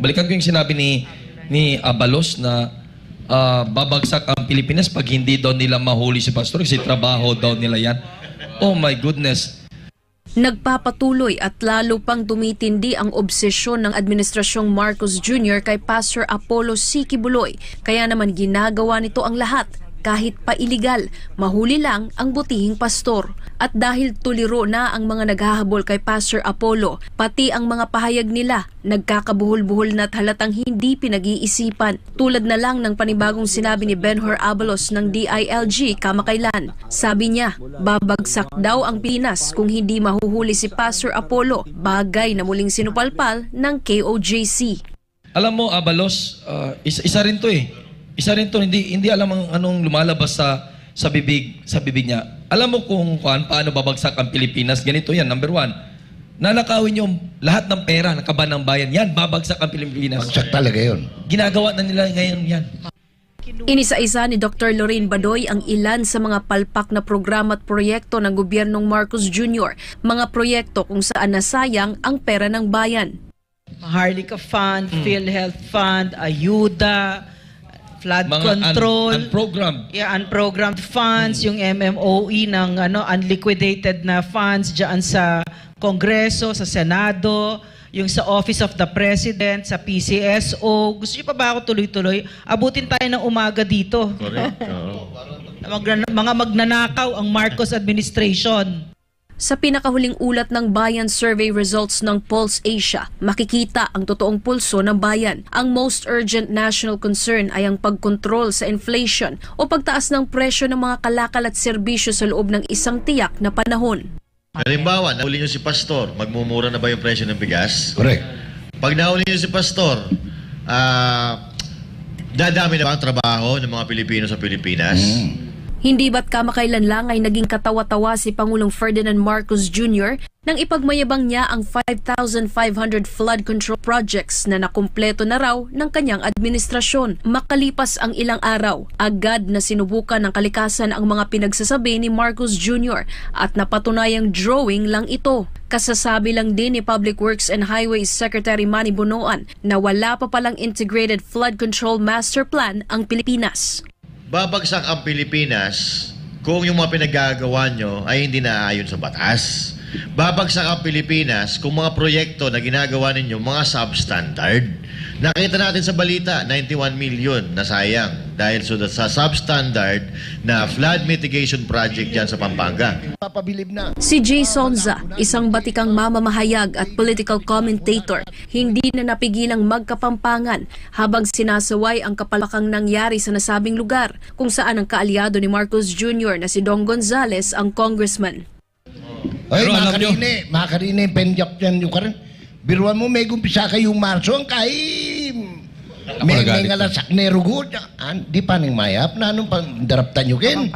balikan ko yung sinabi ni Abalos na babagsak ang Pilipinas pag hindi daw nila mahuli si Pastor kasi trabaho daw nila yan. Oh my goodness. Nagpapatuloy at lalo pang tumitindi ang obsesyon ng Administrasyong Marcos Jr. kay Pastor Apollo C. Quiboloy. Kaya naman ginagawa nito ang lahat kahit pa iligal, mahuli lang ang butihing pastor. At dahil tuliro na ang mga naghahabol kay Pastor Apollo, pati ang mga pahayag nila nagkakabuhol-buhol na't halatang hindi pinag-iisipan. Tulad na lang ng panibagong sinabi ni Benhur Abalos ng DILG kamakailan. Sabi niya, babagsak daw ang Pinas kung hindi mahuhuli si Pastor Apollo, bagay na muling sinupalpal ng KOJC. Alam mo, Abalos, isa rin to Isa rin to, hindi alam ang anong lumalabas sa bibig niya. Alam mo kung paano babagsak ang Pilipinas? Ganito yan, number 1. Nanakawin yung lahat ng pera, nakaban ng bayan. Yan, babagsak ang Pilipinas. Bagsak talaga yun. Ginagawa na nila ngayon yan. Inisa-isa ni Dr. Lorraine Badoy ang ilan sa mga palpak na programa at proyekto ng gobyernong Marcos Jr. Mga proyekto kung saan nasayang ang pera ng bayan. Maharlika Fund, PhilHealth Fund, Ayuda, flood mga control, unprogrammed funds, yung MMOE ng unliquidated na funds diyan sa Kongreso, sa Senado, yung sa Office of the President, sa PCSO. Gusto niyo pa ba ako tuloy-tuloy? Abutin tayo ng umaga dito. Correct. Mga magnanakaw ang Marcos administration. Sa pinakahuling ulat ng Bayan Survey results ng Pulse Asia, makikita ang totoong pulso ng bayan. Ang most urgent national concern ay ang pagkontrol sa inflation o pagtaas ng presyo ng mga kalakal at serbisyo sa loob ng isang tiyak na panahon. Halimbawa, nahuli nyo si Pastor, magmumura na ba yung presyo ng bigas? Correct. Pag nahuli nyo si Pastor, dadami na ba ang trabaho ng mga Pilipino sa Pilipinas? Hindi ba't kamakailan lang ay naging katawa-tawa si Pangulong Ferdinand Marcos Jr. nang ipagmayabang niya ang 5,500 flood control projects na nakumpleto na raw ng kanyang administrasyon. Makalipas ang ilang araw, agad na sinubukan ng kalikasan ang mga pinagsasabi ni Marcos Jr. at napatunayang drawing lang ito. Kasasabi lang din ni Public Works and Highways Secretary Manny Bonoan na wala pa palang Integrated Flood Control Master Plan ang Pilipinas. Babagsak ang Pilipinas kung yung mga pinagagawa nyo ay hindi naaayon sa batas. Babagsak ang Pilipinas kung mga proyekto na ginagawa ninyo mga substandard. Nakita natin sa balita, 91 million na sayang dahil sa substandard na flood mitigation project dyan sa Pampanga. Papabilib na. Si Jay Sonza, isang batikang mamamahayag at political commentator, hindi na napigilang magkapampangan habang sinasaway ang kapalakang nangyari sa nasabing lugar kung saan ang kaalyado ni Marcos Jr. na si Dong Gonzales ang congressman. Ay, mga karine, penjap yan yung karin. Biruan mo, may gumpisa kayong Marso, ang may ngalasak ni Rugod. Di pa ning mayap na anong daraptan nyo kin.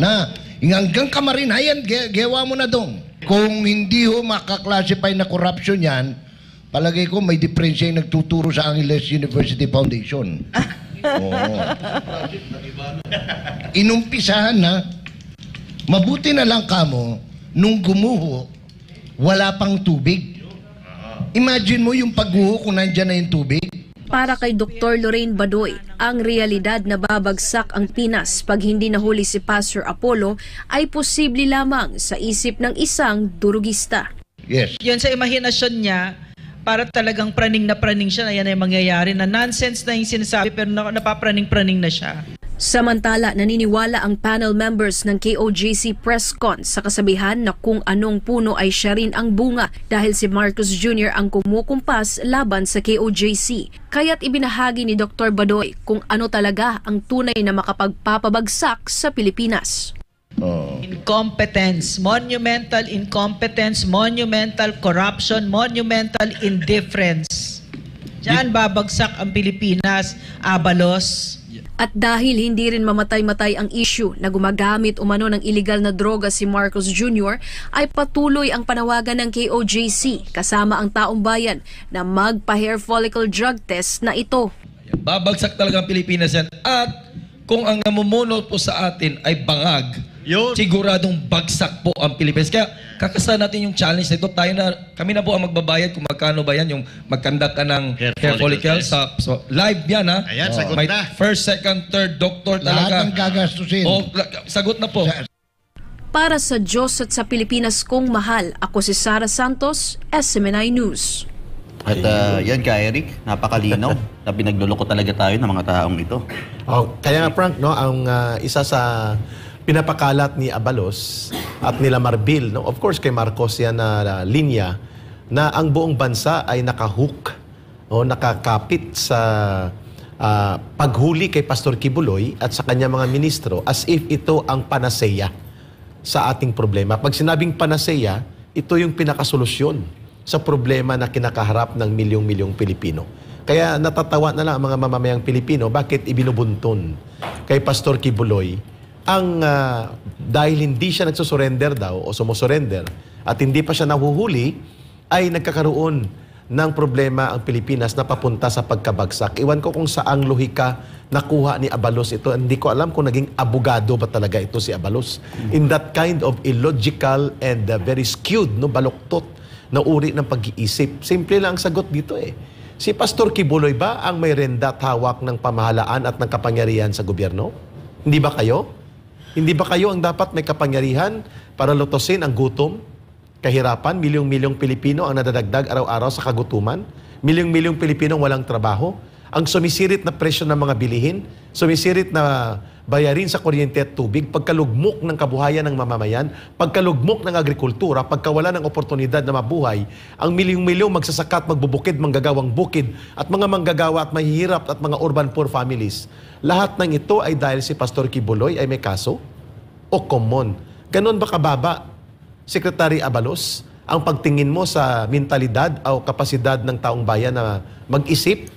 Na, hanggang kamarinayan, gawa mo na dong. Kung hindi ho makaklasify na corruption yan, palagay ko may diferensya yung nagtuturo sa Angeles University Foundation. Inumpisahan na, mabuti na lang kamo, nung gumuho, wala pang tubig. Imagine mo yung pagguho kung nandyan na yung tubig. Para kay Dr. Lorraine Badoy, ang realidad na babagsak ang Pinas pag hindi nahuli si Pastor Apollo ay posible lamang sa isip ng isang durugista. Yes. Yan sa imahinasyon niya, para talagang praning na praning siya na yan ay mangyayari na nonsense na yung sinasabi pero napapraning-praning na siya. Samantala, naniniwala ang panel members ng KOJC Presscon sa kasabihan na kung anong puno ay siya rin ang bunga dahil si Marcos Jr. ang kumukumpas laban sa KOJC. Kaya't ibinahagi ni Dr. Badoy kung ano talaga ang tunay na makapagpapabagsak sa Pilipinas. Incompetence, monumental incompetence, monumental corruption, monumental indifference. Diyan babagsak ang Pilipinas, Abalos. At dahil hindi rin mamatay-matay ang issue na gumagamit umano ng illegal na droga si Marcos Jr., ay patuloy ang panawagan ng KOJC kasama ang taong bayan na magpa-hair follicle drug test na ito. Babagsak talaga ang Pilipinas yan. At kung ang namumuno po sa atin ay bangag, Yun. siguradong bagsak po ang Pilipinas. Kaya kakasa natin yung challenge nito. Kami na po ang magbabayad kung magkano ba yan yung magkandak ka ng hair follicle. So, live yan ha. Ayan, sagot May na. first, second, third doctor Lahat talaga. ng gagastusin. Sagot na po. Para sa Diyos at sa Pilipinas kong mahal, ako si Sara Santos, SMNI News. At yan ka, Eric, napakalinaw na pinagluloko talaga tayo ng mga taong ito. Kaya nga, Frank, no, ang isa sa pinapakalat ni Abalos at nila Marbil, no, of course kay Marcos yan na linya, na ang buong bansa ay nakahook o nakakapit sa paghuli kay Pastor Kibuloy at sa kanya mga ministro as if ito ang panaseya sa ating problema. Pag sinabing panaseya, ito yung pinakasolusyon sa problema na kinakaharap ng milyong-milyong Pilipino. Kaya natatawa na lang ang mga mamamayang Pilipino bakit ibinubunton kay Pastor Kibuloy ang dahil hindi siya nagsusurrender daw o sumusurrender at hindi pa siya nahuhuli ay nagkakaroon ng problema ang Pilipinas na papunta sa pagkabagsak. Iwan ko kung saang lohika nakuha ni Abalos ito. Hindi ko alam kung naging abogado ba talaga ito si Abalos. In that kind of illogical and very skewed, no, baluktot na uri ng pag-iisip. Simple lang ang sagot dito eh. Si Pastor Kibuloy ba ang may rendat hawak ng pamahalaan at ng kapangyarihan sa gobyerno? Hindi ba kayo? Hindi ba kayo ang dapat may kapangyarihan para lutusin ang gutom, kahirapan, milyong-milyong Pilipino ang nadadagdag araw-araw sa kagutuman? Milyong-milyong Pilipino walang trabaho? Ang sumisirit na presyo ng mga bilihin, sumisirit na bayarin sa kuryente at tubig, pagkalugmok ng kabuhayan ng mamamayan, pagkalugmok ng agrikultura, pagkawala ng oportunidad na mabuhay, ang milyong-milyong magsasaka at magbubukid, manggagawang bukid, at mga manggagawa at mahihirap at mga urban poor families. Lahat ng ito ay dahil si Pastor Kibuloy ay may kaso o common. Ganon ba kababa, Secretary Abalos, ang pagtingin mo sa mentalidad o kapasidad ng taong bayan na mag-isip?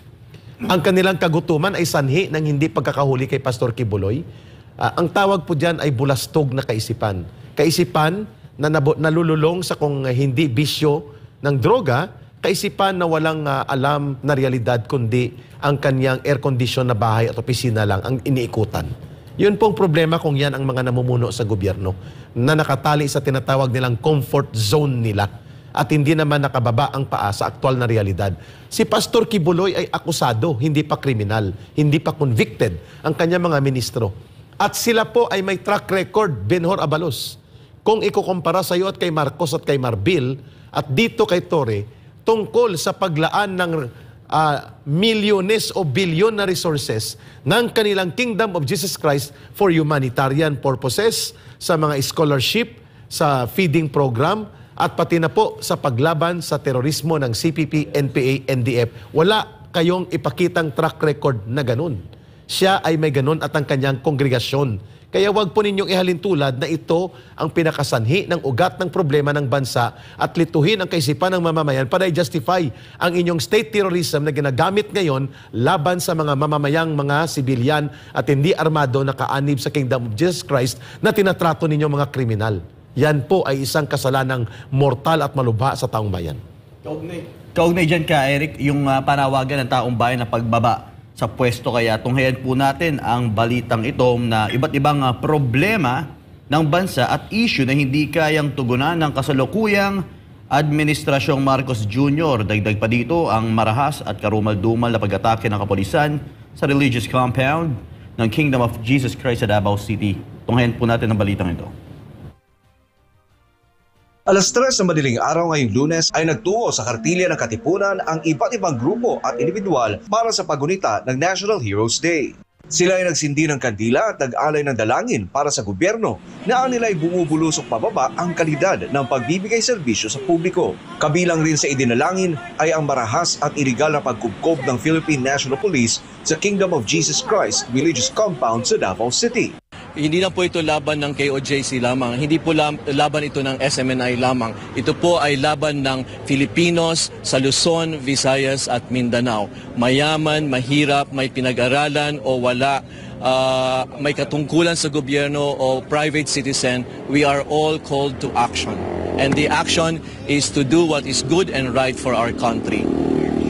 Ang kanilang kagutuman ay sanhi ng hindi pagkakahuli kay Pastor Kibuloy. Ang tawag po dyan ay bulastog na kaisipan. Kaisipan na nalululong sa kung hindi bisyo ng droga, kaisipan na walang alam na realidad kundi ang kanyang air condition na bahay at opisina lang ang iniikutan. Yun pong problema kung yan ang mga namumuno sa gobyerno na nakatali sa tinatawag nilang comfort zone nila at hindi naman nakababa ang paa sa aktual na realidad. Si Pastor Kibuloy ay akusado, hindi pa kriminal, hindi pa convicted ang kanyang mga ministro. At sila po ay may track record, Benhor Abalos. Kung ikukumpara sa iyo at kay Marcos at kay Marbil at dito kay Torre, tungkol sa paglaan ng milyones o bilyon na resources ng kanilang Kingdom of Jesus Christ for humanitarian purposes, sa mga scholarship, sa feeding program, at pati na po sa paglaban sa terorismo ng CPP, NPA, NDF. Wala kayong ipakitang track record na ganun. Siya ay may ganun at ang kanyang kongregasyon. Kaya wag po ninyong ihalin tulad na ito ang pinakasanhi ng ugat ng problema ng bansa at lituhin ang kaisipan ng mamamayan para i-justify ang inyong state terrorism na ginagamit ngayon laban sa mga mamamayang mga sibilyan at hindi armado na kaanib sa Kingdom of Jesus Christ na tinatrato ninyong mga kriminal. Yan po ay isang kasalanang mortal at malubha sa taong bayan. Kaugnay dyan ka, Eric, yung panawagan ng taong bayan na pagbaba sa pwesto. Kaya tunghayan po natin ang balitang ito na iba't ibang problema ng bansa at issue na hindi kayang tugunan ng kasalukuyang Administrasyong Marcos Jr. Dagdag pa dito ang marahas at karumal-dumal na pag-atake ng kapulisan sa religious compound ng Kingdom of Jesus Christ sa Davao City. Tunghayan po natin ang balitang ito. Alas 3 ng madaling araw ngayong Lunes ay nagtungo sa kartilya ng Katipunan ang iba't ibang grupo at individual para sa pagunita ng National Heroes Day. Sila ay nagsindi ng kandila at nag-alay ng dalangin para sa gobyerno na ang nila'y bumubulusok pababa ang kalidad ng pagbibigay serbisyo sa publiko. Kabilang rin sa idinalangin ay ang marahas at iligal na pagkubkob ng Philippine National Police sa Kingdom of Jesus Christ Religious Compound sa Davao City. Hindi na po ito laban ng KOJC lamang, hindi po laban ito ng SMNI lamang. Ito po ay laban ng Filipinos sa Luzon, Visayas at Mindanao. Mayaman, mahirap, may pinag-aralan o wala, may katungkulan sa gobyerno o private citizen, we are all called to action. And the action is to do what is good and right for our country.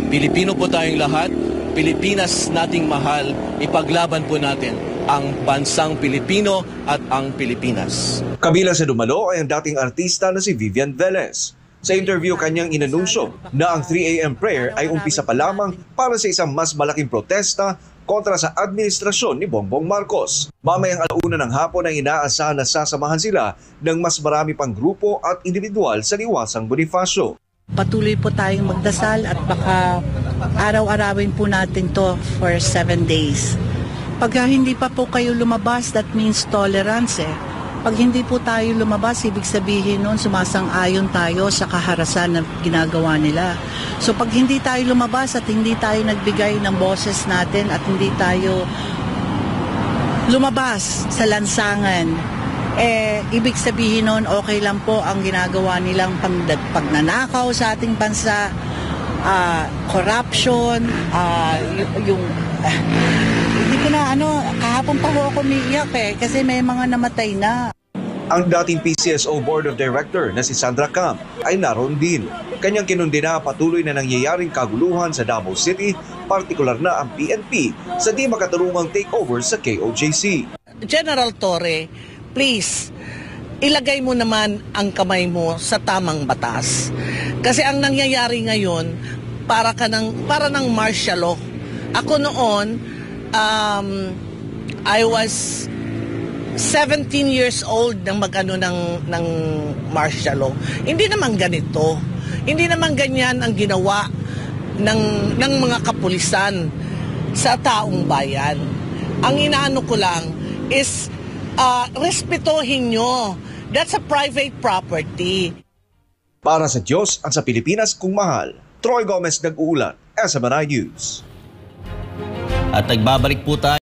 Pilipino po tayong lahat, Pilipinas nating mahal, ipaglaban po natin ang bansang Pilipino at ang Pilipinas. Kabilang sa dumalo ay ang dating artista na si Vivian Velez. Sa interview, kanyang inanunsyo na ang 3 a.m. prayer ay umpisa pa lamang para sa isang mas malaking protesta kontra sa administrasyon ni Bongbong Marcos. Mamayang 1:00 ng hapon ay inaasahan na sasamahan sila ng mas marami pang grupo at individual sa Liwasang Bonifacio. Patuloy po tayong magdasal at baka araw-arawin po natin to for 7 days. Pagka hindi pa po kayo lumabas, that means tolerance eh. Pag hindi po tayo lumabas, ibig sabihin nun sumasang-ayon tayo sa kaharasan na ginagawa nila. So pag hindi tayo lumabas at hindi tayo nagbigay ng boses natin at hindi tayo lumabas sa lansangan, ibig sabihin nun okay lang po ang ginagawa nilang pagnanakaw sa ating bansa, corruption, yung... Hindi ko na kahapon pa ako umiiyak kasi may mga namatay na. Ang dating PCSO Board of Director na si Sandra Camp ay naroon din. Kanyang kinundi na patuloy na nangyayaring kaguluhan sa Davao City, partikular na ang PNP sa di makatarungang takeover sa KOJC. General Torre, please, ilagay mo naman ang kamay mo sa tamang batas. Kasi ang nangyayari ngayon, para ng martial law. Ako noon, I was 17 years old nang mag-ano ng martial law. Hindi naman ganito. Hindi naman ganyan ang ginawa ng mga kapulisan sa taong bayan. Ang inaano ko lang is respetuhin nyo. That's a private property. Para sa Diyos at sa Pilipinas kung mahal, Troy Gomez nag-uulat, SMNI News. At nagbabalik po tayo